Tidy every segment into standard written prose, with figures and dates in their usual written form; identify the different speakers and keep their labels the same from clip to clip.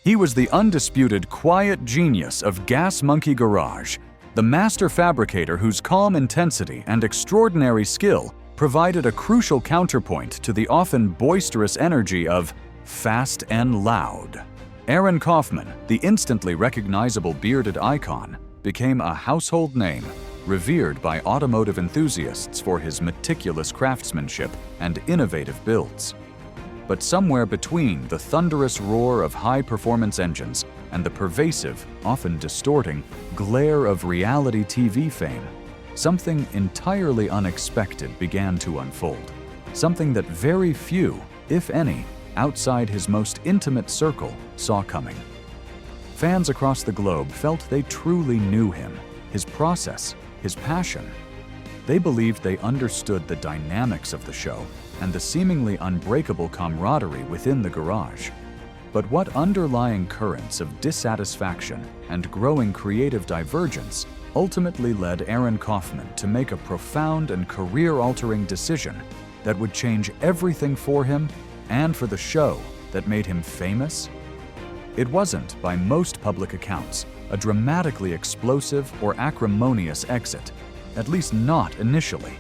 Speaker 1: He was the undisputed quiet genius of Gas Monkey Garage, the master fabricator whose calm intensity and extraordinary skill provided a crucial counterpoint to the often boisterous energy of Fast and Loud. Aaron Kaufman, the instantly recognizable bearded icon, became a household name, revered by automotive enthusiasts for his meticulous craftsmanship and innovative builds. But somewhere between the thunderous roar of high-performance engines and the pervasive, often distorting, glare of reality TV fame, something entirely unexpected began to unfold. Something that very few, if any, outside his most intimate circle saw coming. Fans across the globe felt they truly knew him, his process, his passion. They believed they understood the dynamics of the show and the seemingly unbreakable camaraderie within the garage. But what underlying currents of dissatisfaction and growing creative divergence ultimately led Aaron Kaufman to make a profound and career-altering decision that would change everything for him and for the show that made him famous? It wasn't, by most public accounts, a dramatically explosive or acrimonious exit, at least not initially.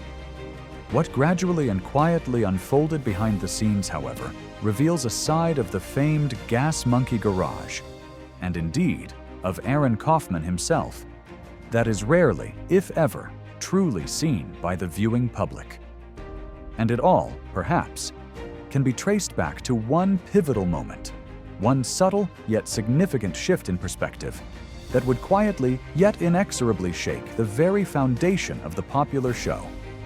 Speaker 1: What gradually and quietly unfolded behind the scenes, however, reveals a side of the famed Gas Monkey Garage, and indeed of Aaron Kaufman himself, that is rarely, if ever, truly seen by the viewing public. And it all, perhaps, can be traced back to one pivotal moment, one subtle yet significant shift in perspective that would quietly yet inexorably shake the very foundation of the popular show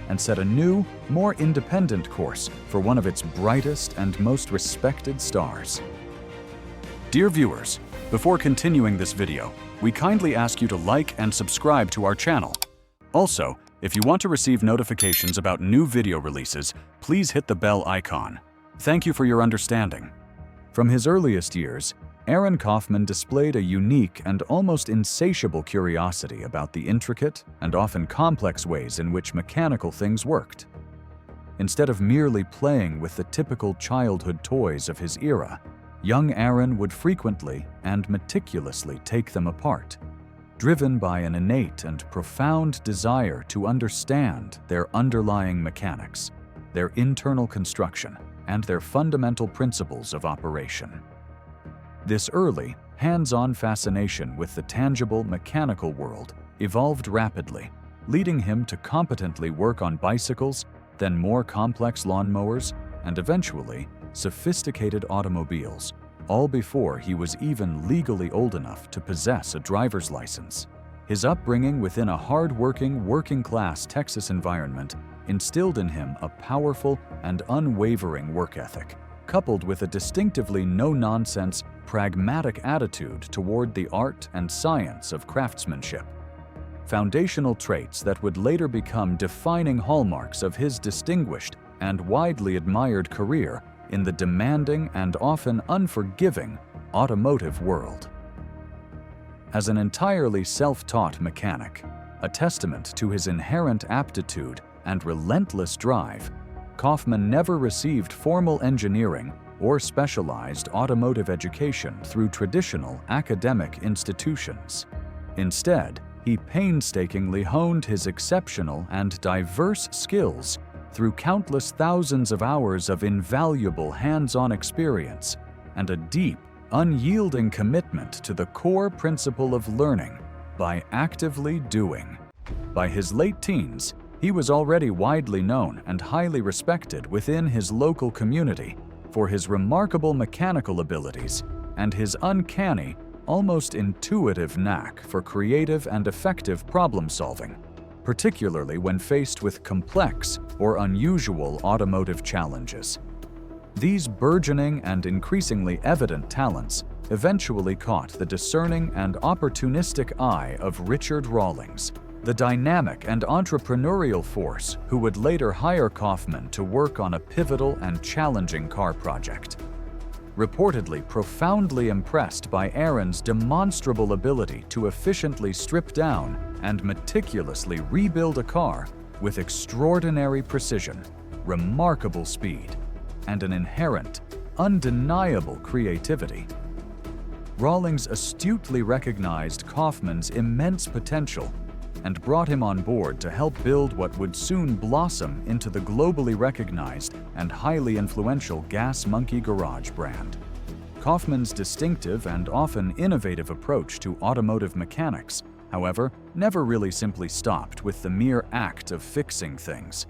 Speaker 1: and set a new, more independent course for one of its brightest and most respected stars. Dear viewers, before continuing this video, we kindly ask you to like and subscribe to our channel. Also, if you want to receive notifications about new video releases, please hit the bell icon. Thank you for your understanding. From his earliest years, Aaron Kaufman displayed a unique and almost insatiable curiosity about the intricate and often complex ways in which mechanical things worked. Instead of merely playing with the typical childhood toys of his era, young Aaron would frequently and meticulously take them apart, driven by an innate and profound desire to understand their underlying mechanics, their internal construction, and their fundamental principles of operation. This early, hands-on fascination with the tangible mechanical world evolved rapidly, leading him to competently work on bicycles, then more complex lawnmowers, and eventually sophisticated automobiles, all before he was even legally old enough to possess a driver's license. His upbringing within a hard-working, working-class Texas environment instilled in him a powerful and unwavering work ethic, coupled with a distinctively no-nonsense, pragmatic attitude toward the art and science of craftsmanship. Foundational traits that would later become defining hallmarks of his distinguished and widely admired career in the demanding and often unforgiving automotive world. As an entirely self-taught mechanic, a testament to his inherent aptitude and relentless drive, Kaufman never received formal engineering or specialized automotive education through traditional academic institutions. Instead, he painstakingly honed his exceptional and diverse skills through countless thousands of hours of invaluable hands-on experience and a deep, unyielding commitment to the core principle of learning by actively doing. By his late teens, he was already widely known and highly respected within his local community for his remarkable mechanical abilities and his uncanny, almost intuitive knack for creative and effective problem-solving, particularly when faced with complex or unusual automotive challenges. These burgeoning and increasingly evident talents eventually caught the discerning and opportunistic eye of Richard Rawlings, the dynamic and entrepreneurial force who would later hire Kaufman to work on a pivotal and challenging car project. Reportedly profoundly impressed by Aaron's demonstrable ability to efficiently strip down and meticulously rebuild a car with extraordinary precision, remarkable speed, and an inherent, undeniable creativity. Rawlings astutely recognized Kaufman's immense potential and brought him on board to help build what would soon blossom into the globally recognized and highly influential Gas Monkey Garage brand. Kaufman's distinctive and often innovative approach to automotive mechanics, however, never really simply stopped with the mere act of fixing things.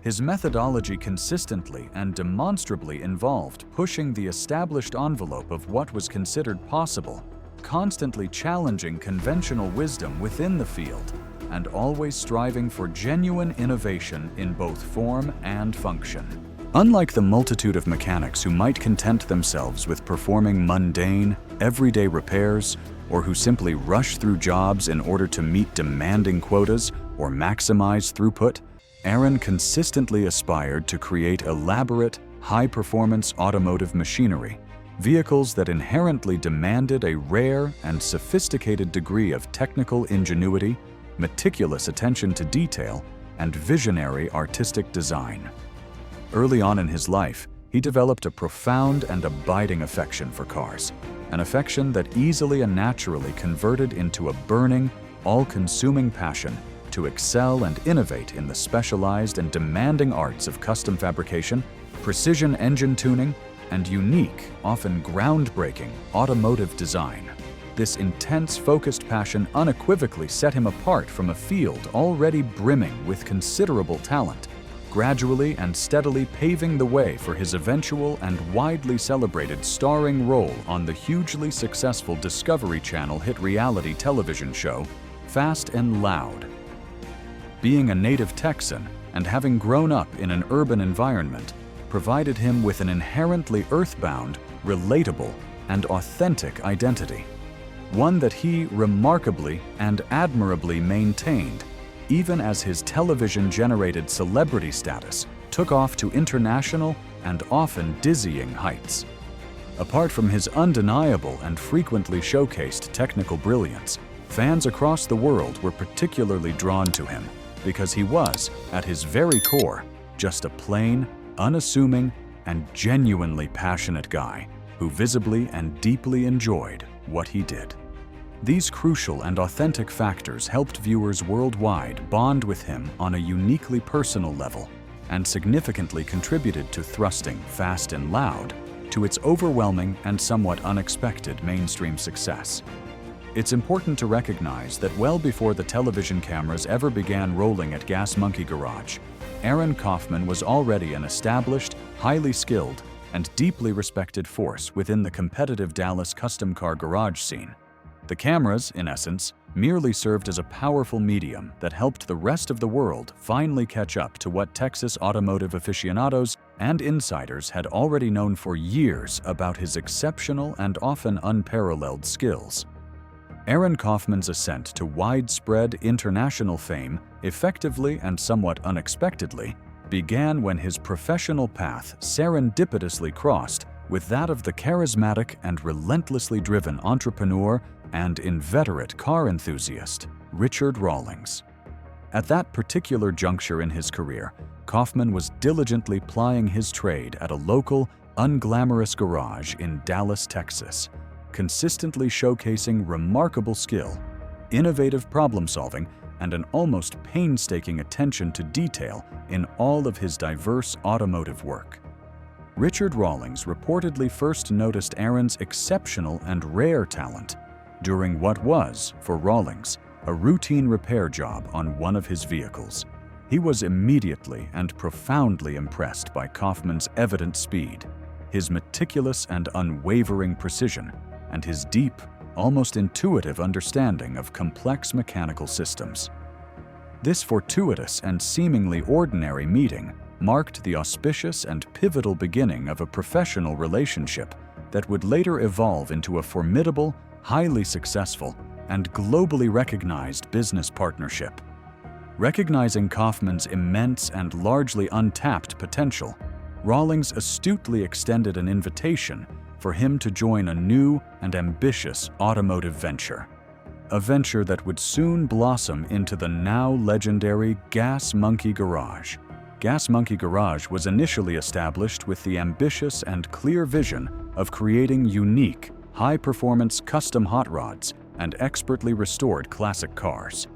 Speaker 1: His methodology consistently and demonstrably involved pushing the established envelope of what was considered possible, constantly challenging conventional wisdom within the field, and always striving for genuine innovation in both form and function. Unlike the multitude of mechanics who might content themselves with performing mundane, everyday repairs, or who simply rush through jobs in order to meet demanding quotas or maximize throughput, Aaron consistently aspired to create elaborate, high-performance automotive machinery, vehicles that inherently demanded a rare and sophisticated degree of technical ingenuity, meticulous attention to detail, and visionary artistic design. Early on in his life, he developed a profound and abiding affection for cars, an affection that easily and naturally converted into a burning, all-consuming passion to excel and innovate in the specialized and demanding arts of custom fabrication, precision engine tuning, and unique, often groundbreaking, automotive design. This intense, focused passion unequivocally set him apart from a field already brimming with considerable talent, gradually and steadily paving the way for his eventual and widely celebrated starring role on the hugely successful Discovery Channel hit reality television show, Fast and Loud. Being a native Texan and having grown up in an urban environment provided him with an inherently earthbound, relatable, and authentic identity, one that he remarkably and admirably maintained, even as his television-generated celebrity status took off to international and often dizzying heights. Apart from his undeniable and frequently showcased technical brilliance, fans across the world were particularly drawn to him because he was, at his very core, just a plain, unassuming, and genuinely passionate guy who visibly and deeply enjoyed what he did. These crucial and authentic factors helped viewers worldwide bond with him on a uniquely personal level and significantly contributed to thrusting Fast and Loud to its overwhelming and somewhat unexpected mainstream success. It's important to recognize that well before the television cameras ever began rolling at Gas Monkey Garage, Aaron Kaufman was already an established, highly skilled, and deeply respected force within the competitive Dallas custom car garage scene. The cameras, in essence, merely served as a powerful medium that helped the rest of the world finally catch up to what Texas automotive aficionados and insiders had already known for years about his exceptional and often unparalleled skills. Aaron Kaufman's ascent to widespread international fame, effectively and somewhat unexpectedly, began when his professional path serendipitously crossed with that of the charismatic and relentlessly driven entrepreneur and inveterate car enthusiast, Richard Rawlings. At that particular juncture in his career, Kaufman was diligently plying his trade at a local, unglamorous garage in Dallas, Texas, consistently showcasing remarkable skill, innovative problem-solving, and an almost painstaking attention to detail in all of his diverse automotive work. Richard Rawlings reportedly first noticed Aaron's exceptional and rare talent during what was, for Rawlings, a routine repair job on one of his vehicles. He was immediately and profoundly impressed by Kaufman's evident speed, his meticulous and unwavering precision, and his deep, almost intuitive understanding of complex mechanical systems. This fortuitous and seemingly ordinary meeting marked the auspicious and pivotal beginning of a professional relationship that would later evolve into a formidable, highly successful, and globally recognized business partnership. Recognizing Kaufman's immense and largely untapped potential, Rawlings astutely extended an invitation for him to join a new and ambitious automotive venture. A venture that would soon blossom into the now legendary Gas Monkey Garage. Gas Monkey Garage was initially established with the ambitious and clear vision of creating unique, high-performance custom hot rods, and expertly restored classic cars.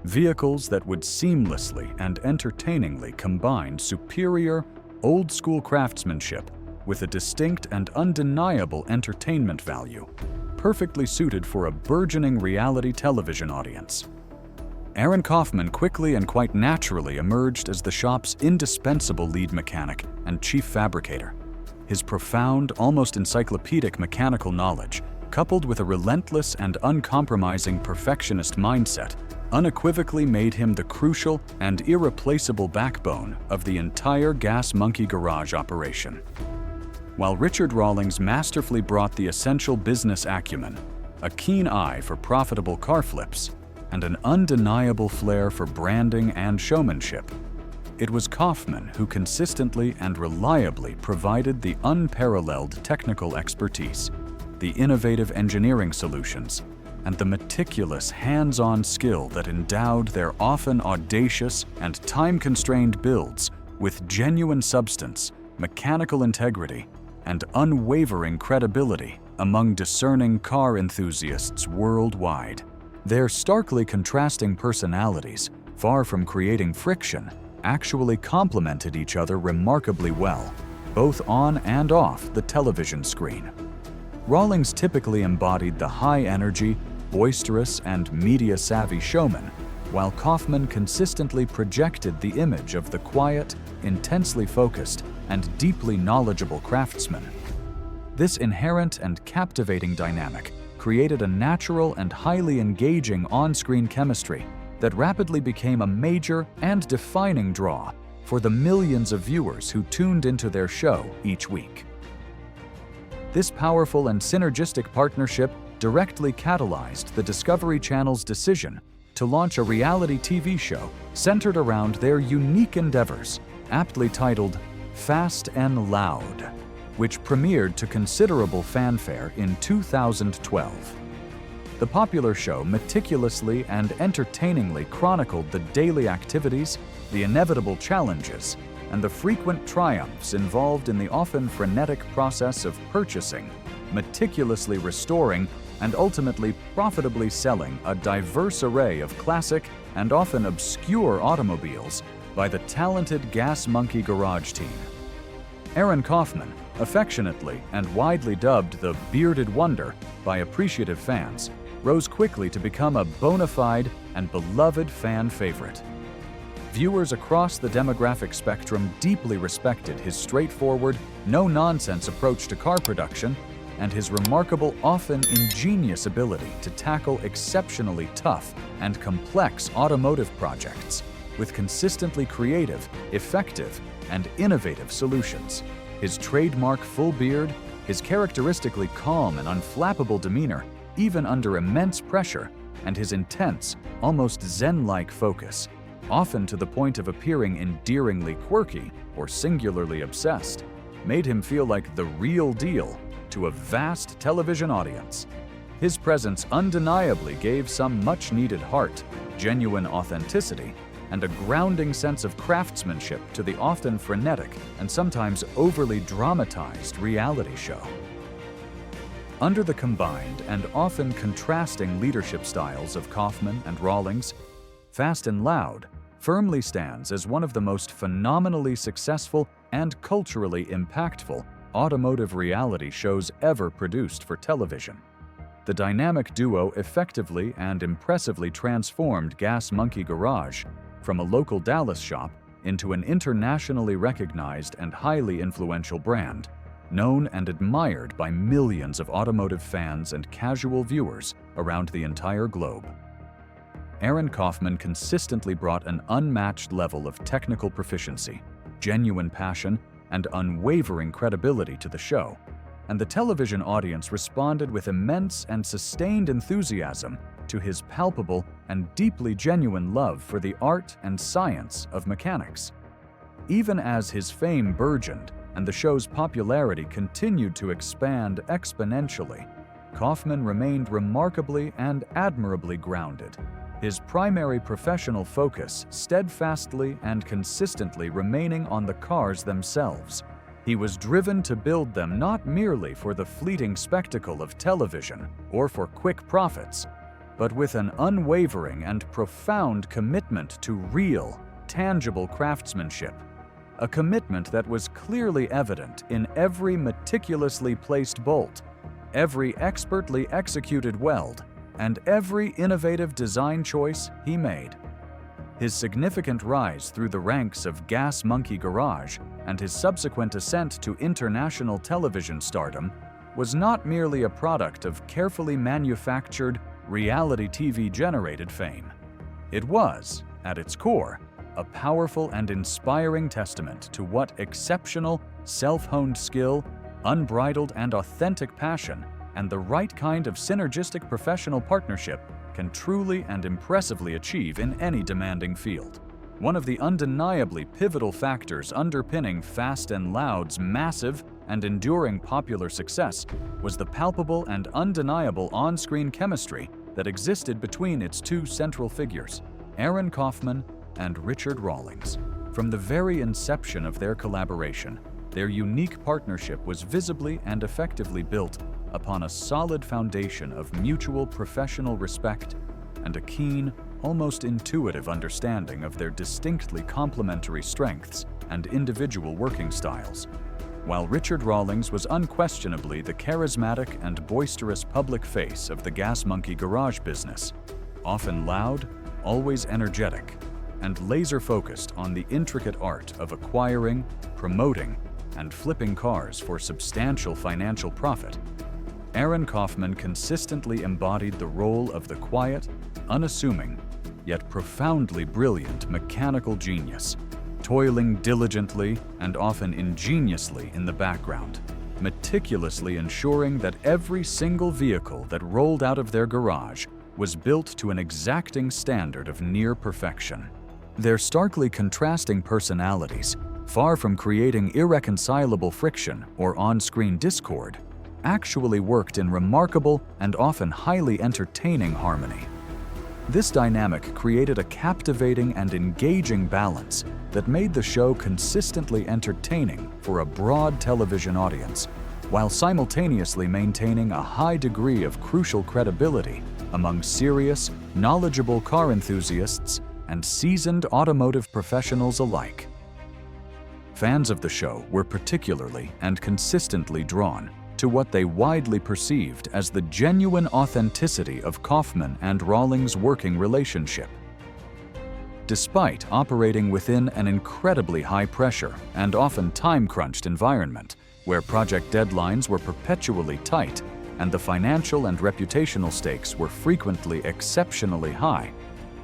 Speaker 1: Vehicles that would seamlessly and entertainingly combine superior, old-school craftsmanship with a distinct and undeniable entertainment value, perfectly suited for a burgeoning reality television audience. Aaron Kaufman quickly and quite naturally emerged as the shop's indispensable lead mechanic and chief fabricator. His profound, almost encyclopedic mechanical knowledge, coupled with a relentless and uncompromising perfectionist mindset, unequivocally made him the crucial and irreplaceable backbone of the entire Gas Monkey Garage operation. While Richard Rawlings masterfully brought the essential business acumen, a keen eye for profitable car flips, and an undeniable flair for branding and showmanship, it was Kaufman who consistently and reliably provided the unparalleled technical expertise, the innovative engineering solutions, and the meticulous hands-on skill that endowed their often audacious and time-constrained builds with genuine substance, mechanical integrity, and unwavering credibility among discerning car enthusiasts worldwide. Their starkly contrasting personalities, far from creating friction, actually complemented each other remarkably well, both on and off the television screen. Rawlings typically embodied the high-energy, boisterous, and media-savvy showman, while Kaufman consistently projected the image of the quiet, intensely focused, and deeply knowledgeable craftsman. This inherent and captivating dynamic created a natural and highly engaging on-screen chemistry that rapidly became a major and defining draw for the millions of viewers who tuned into their show each week. This powerful and synergistic partnership directly catalyzed the Discovery Channel's decision to launch a reality TV show centered around their unique endeavors, aptly titled Fast and Loud, which premiered to considerable fanfare in 2012. The popular show meticulously and entertainingly chronicled the daily activities, the inevitable challenges, and the frequent triumphs involved in the often frenetic process of purchasing, meticulously restoring, and ultimately profitably selling a diverse array of classic and often obscure automobiles by the talented Gas Monkey Garage team. Aaron Kaufman, affectionately and widely dubbed the Bearded Wonder by appreciative fans, rose quickly to become a bona fide and beloved fan favorite. Viewers across the demographic spectrum deeply respected his straightforward, no-nonsense approach to car production and his remarkable, often ingenious ability to tackle exceptionally tough and complex automotive projects with consistently creative, effective, and innovative solutions. His trademark full beard, his characteristically calm and unflappable demeanor, even under immense pressure, and his intense, almost zen-like focus, often to the point of appearing endearingly quirky or singularly obsessed, made him feel like the real deal to a vast television audience. His presence undeniably gave some much-needed heart, genuine authenticity, and a grounding sense of craftsmanship to the often frenetic and sometimes overly dramatized reality show. Under the combined and often contrasting leadership styles of Kaufman and Rawlings, Fast and Loud firmly stands as one of the most phenomenally successful and culturally impactful automotive reality shows ever produced for television. The dynamic duo effectively and impressively transformed Gas Monkey Garage from a local Dallas shop into an internationally recognized and highly influential brand, known and admired by millions of automotive fans and casual viewers around the entire globe. Aaron Kaufman consistently brought an unmatched level of technical proficiency, genuine passion, and unwavering credibility to the show, and the television audience responded with immense and sustained enthusiasm to his palpable and deeply genuine love for the art and science of mechanics. Even as his fame burgeoned and the show's popularity continued to expand exponentially, Kaufman remained remarkably and admirably grounded, his primary professional focus steadfastly and consistently remaining on the cars themselves. He was driven to build them not merely for the fleeting spectacle of television or for quick profits, but with an unwavering and profound commitment to real, tangible craftsmanship. A commitment that was clearly evident in every meticulously placed bolt, every expertly executed weld, and every innovative design choice he made. His significant rise through the ranks of Gas Monkey Garage and his subsequent ascent to international television stardom was not merely a product of carefully manufactured, reality TV-generated fame. It was, at its core, a powerful and inspiring testament to what exceptional, self-honed skill, unbridled and authentic passion, and the right kind of synergistic professional partnership can truly and impressively achieve in any demanding field. One of the undeniably pivotal factors underpinning Fast and Loud's massive and enduring popular success was the palpable and undeniable on-screen chemistry that existed between its two central figures, Aaron Kaufman and Richard Rawlings. From the very inception of their collaboration, their unique partnership was visibly and effectively built upon a solid foundation of mutual professional respect and a keen, almost intuitive understanding of their distinctly complementary strengths and individual working styles. While Richard Rawlings was unquestionably the charismatic and boisterous public face of the Gas Monkey Garage business, often loud, always energetic, and laser-focused on the intricate art of acquiring, promoting, and flipping cars for substantial financial profit, Aaron Kaufman consistently embodied the role of the quiet, unassuming, yet profoundly brilliant mechanical genius, toiling diligently and often ingeniously in the background, meticulously ensuring that every single vehicle that rolled out of their garage was built to an exacting standard of near perfection. Their starkly contrasting personalities, far from creating irreconcilable friction or on-screen discord, actually worked in remarkable and often highly entertaining harmony. This dynamic created a captivating and engaging balance that made the show consistently entertaining for a broad television audience, while simultaneously maintaining a high degree of crucial credibility among serious, knowledgeable car enthusiasts and seasoned automotive professionals alike. Fans of the show were particularly and consistently drawn to what they widely perceived as the genuine authenticity of Kaufman and Rawlings' working relationship. Despite operating within an incredibly high-pressure and often time-crunched environment, where project deadlines were perpetually tight and the financial and reputational stakes were frequently exceptionally high,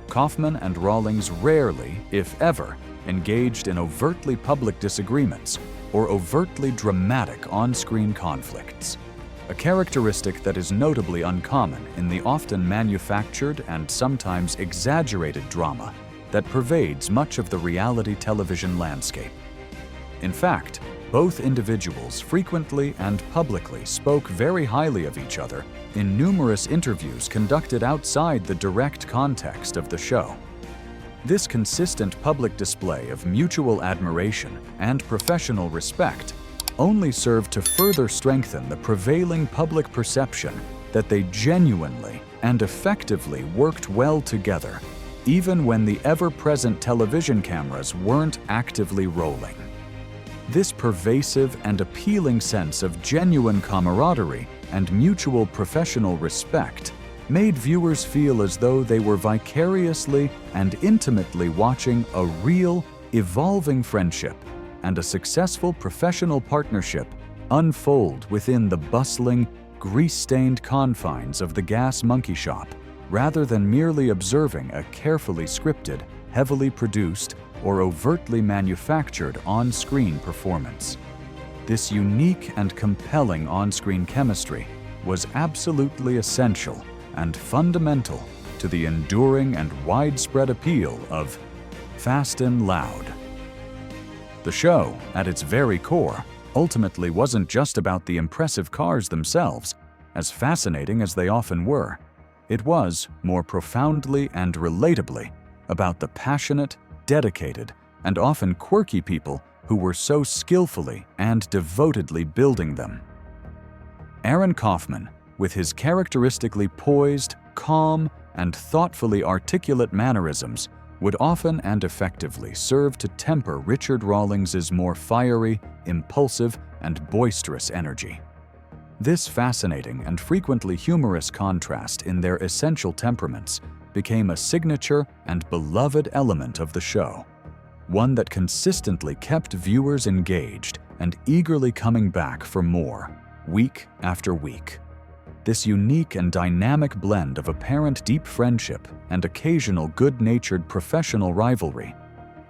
Speaker 1: Kaufman and Rawlings rarely, if ever, engaged in overtly public disagreements or overtly dramatic on-screen conflicts, a characteristic that is notably uncommon in the often manufactured and sometimes exaggerated drama that pervades much of the reality television landscape. In fact, both individuals frequently and publicly spoke very highly of each other in numerous interviews conducted outside the direct context of the show. This consistent public display of mutual admiration and professional respect only served to further strengthen the prevailing public perception that they genuinely and effectively worked well together, even when the ever-present television cameras weren't actively rolling. This pervasive and appealing sense of genuine camaraderie and mutual professional respect made viewers feel as though they were vicariously and intimately watching a real, evolving friendship and a successful professional partnership unfold within the bustling, grease-stained confines of the Gas Monkey shop, rather than merely observing a carefully scripted, heavily produced, or overtly manufactured on-screen performance. This unique and compelling on-screen chemistry was absolutely essential and fundamental to the enduring and widespread appeal of Fast and Loud. The show, at its very core, ultimately wasn't just about the impressive cars themselves, as fascinating as they often were. It was, more profoundly and relatably, about the passionate, dedicated, and often quirky people who were so skillfully and devotedly building them. Aaron Kaufman, with his characteristically poised, calm, and thoughtfully articulate mannerisms, would often and effectively serve to temper Richard Rawlings's more fiery, impulsive, and boisterous energy. This fascinating and frequently humorous contrast in their essential temperaments became a signature and beloved element of the show, one that consistently kept viewers engaged and eagerly coming back for more, week after week. This unique and dynamic blend of apparent deep friendship and occasional good-natured professional rivalry,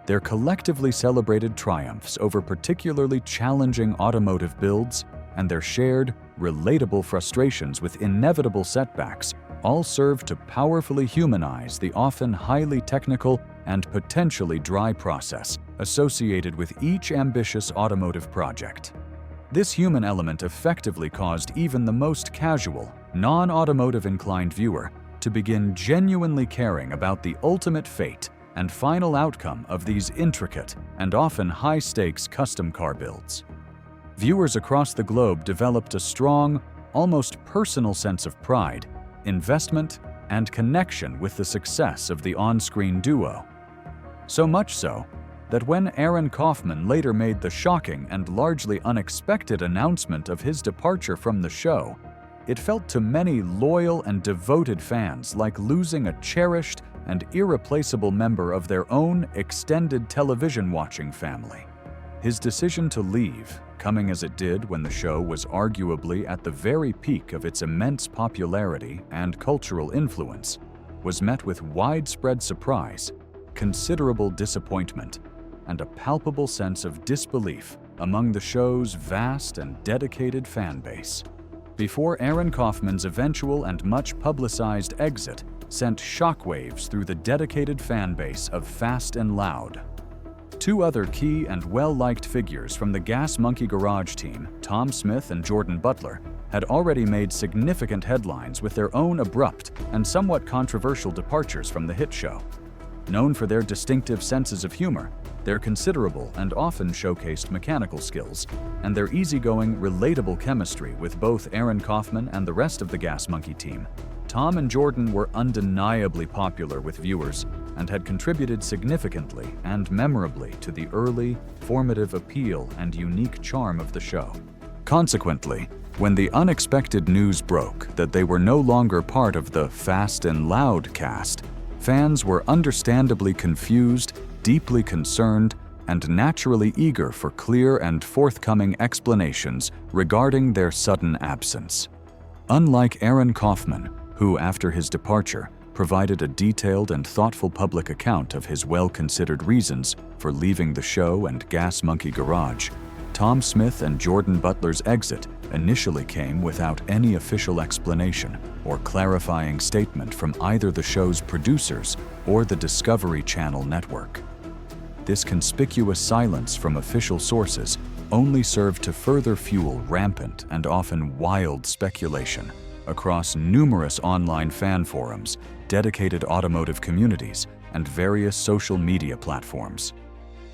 Speaker 1: their collectively celebrated triumphs over particularly challenging automotive builds, and their shared, relatable frustrations with inevitable setbacks all serve to powerfully humanize the often highly technical and potentially dry process associated with each ambitious automotive project. This human element effectively caused even the most casual, non-automotive inclined viewer to begin genuinely caring about the ultimate fate and final outcome of these intricate and often high-stakes custom car builds. Viewers across the globe developed a strong, almost personal sense of pride, investment, and connection with the success of the on-screen duo. So much so that when Aaron Kaufman later made the shocking and largely unexpected announcement of his departure from the show, it felt to many loyal and devoted fans like losing a cherished and irreplaceable member of their own extended television-watching family. His decision to leave, coming as it did when the show was arguably at the very peak of its immense popularity and cultural influence, was met with widespread surprise, considerable disappointment, and a palpable sense of disbelief among the show's vast and dedicated fan base. Before Aaron Kaufman's eventual and much publicized exit sent shockwaves through the dedicated fan base of Fast and Loud. Two other key and well-liked figures from the Gas Monkey Garage team, Tom Smith and Jordan Butler, had already made significant headlines with their own abrupt and somewhat controversial departures from the hit show. Known for their distinctive senses of humor, their considerable and often showcased mechanical skills, and their easygoing, relatable chemistry with both Aaron Kaufman and the rest of the Gas Monkey team, Tom and Jordan were undeniably popular with viewers and had contributed significantly and memorably to the early, formative appeal and unique charm of the show. Consequently, when the unexpected news broke that they were no longer part of the Fast and Loud cast, fans were understandably confused, deeply concerned, and naturally eager for clear and forthcoming explanations regarding their sudden absence. Unlike Aaron Kaufman, who, after his departure, provided a detailed and thoughtful public account of his well-considered reasons for leaving the show and Gas Monkey Garage, Tom Smith and Jordan Butler's exit initially came without any official explanation or clarifying statement from either the show's producers or the Discovery Channel network. This conspicuous silence from official sources only served to further fuel rampant and often wild speculation across numerous online fan forums, dedicated automotive communities, and various social media platforms.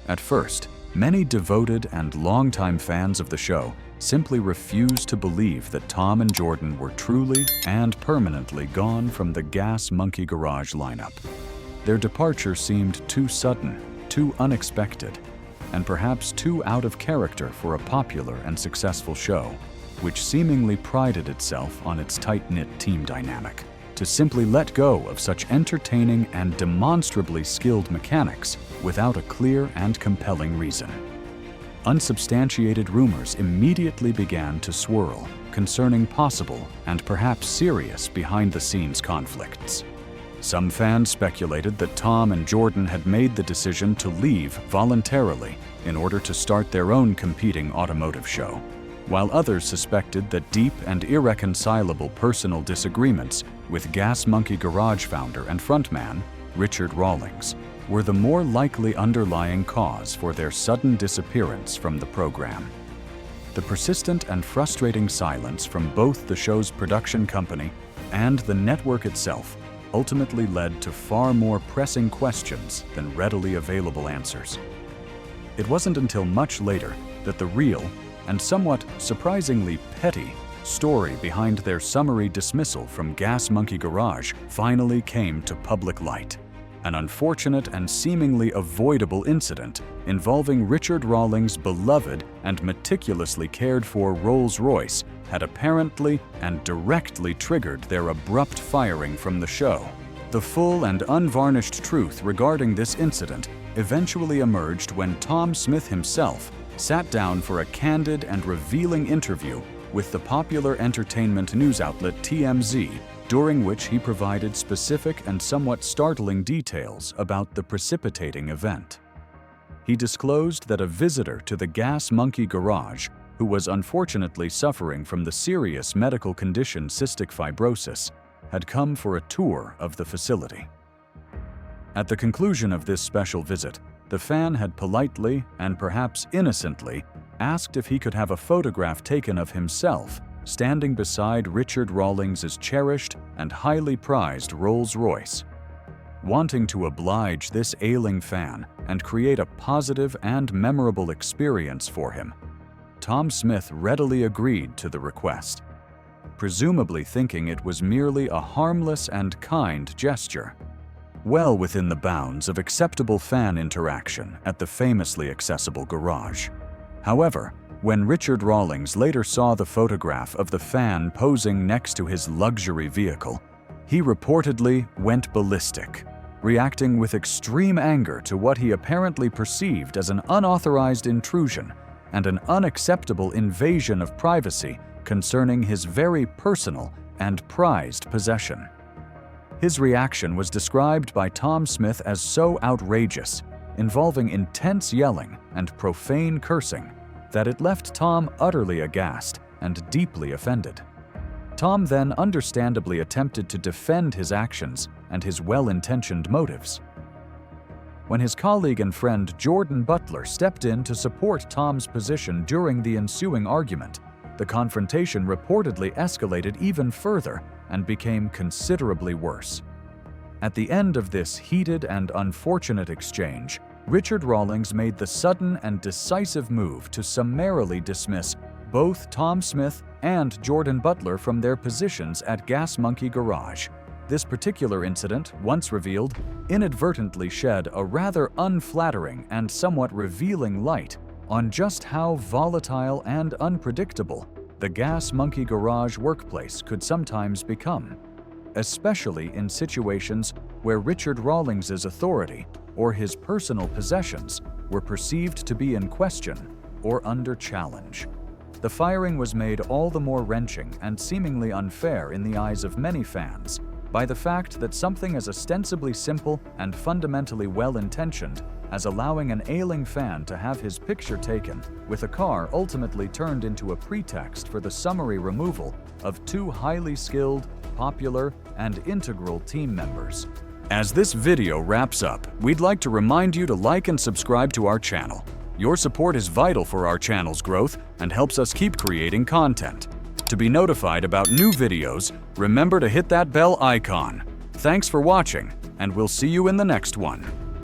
Speaker 1: At first, many devoted and longtime fans of the show simply refused to believe that Tom and Jordan were truly and permanently gone from the Gas Monkey Garage lineup. Their departure seemed too sudden, too unexpected, and perhaps too out of character for a popular and successful show, which seemingly prided itself on its tight-knit team dynamic, to simply let go of such entertaining and demonstrably skilled mechanics without a clear and compelling reason. Unsubstantiated rumors immediately began to swirl concerning possible and perhaps serious behind-the-scenes conflicts. Some fans speculated that Tom and Jordan had made the decision to leave voluntarily in order to start their own competing automotive show, while others suspected that deep and irreconcilable personal disagreements with Gas Monkey Garage founder and frontman Richard Rawlings were the more likely underlying cause for their sudden disappearance from the program. The persistent and frustrating silence from both the show's production company and the network itself ultimately led to far more pressing questions than readily available answers. It wasn't until much later that the real, and somewhat surprisingly petty, story behind their summary dismissal from Gas Monkey Garage finally came to public light. An unfortunate and seemingly avoidable incident involving Richard Rawlings' beloved and meticulously cared-for Rolls-Royce had apparently and directly triggered their abrupt firing from the show. The full and unvarnished truth regarding this incident eventually emerged when Tom Smith himself sat down for a candid and revealing interview with the popular entertainment news outlet TMZ, during which he provided specific and somewhat startling details about the precipitating event. He disclosed that a visitor to the Gas Monkey Garage, who was unfortunately suffering from the serious medical condition cystic fibrosis, had come for a tour of the facility. At the conclusion of this special visit, the fan had politely and perhaps innocently asked if he could have a photograph taken of himself standing beside Richard Rawlings' cherished and highly prized Rolls-Royce. Wanting to oblige this ailing fan and create a positive and memorable experience for him, Tom Smith readily agreed to the request, presumably thinking it was merely a harmless and kind gesture, well within the bounds of acceptable fan interaction at the famously accessible garage. However, when Richard Rawlings later saw the photograph of the fan posing next to his luxury vehicle, he reportedly went ballistic, reacting with extreme anger to what he apparently perceived as an unauthorized intrusion and an unacceptable invasion of privacy concerning his very personal and prized possession. His reaction was described by Tom Smith as so outrageous, involving intense yelling and profane cursing, that it left Tom utterly aghast and deeply offended. Tom then understandably attempted to defend his actions and his well-intentioned motives. When his colleague and friend Jordan Butler stepped in to support Tom's position during the ensuing argument, the confrontation reportedly escalated even further and became considerably worse. At the end of this heated and unfortunate exchange, Richard Rawlings made the sudden and decisive move to summarily dismiss both Tom Smith and Jordan Butler from their positions at Gas Monkey Garage. This particular incident, once revealed, inadvertently shed a rather unflattering and somewhat revealing light on just how volatile and unpredictable the Gas Monkey Garage workplace could sometimes become, especially in situations where Richard Rawlings' authority or his personal possessions were perceived to be in question or under challenge. The firing was made all the more wrenching and seemingly unfair in the eyes of many fans by the fact that something as ostensibly simple and fundamentally well-intentioned as allowing an ailing fan to have his picture taken with a car ultimately turned into a pretext for the summary removal of two highly skilled, popular, and integral team members. As this video wraps up, we'd like to remind you to like and subscribe to our channel. Your support is vital for our channel's growth and helps us keep creating content. To be notified about new videos, remember to hit that bell icon. Thanks for watching, and we'll see you in the next one.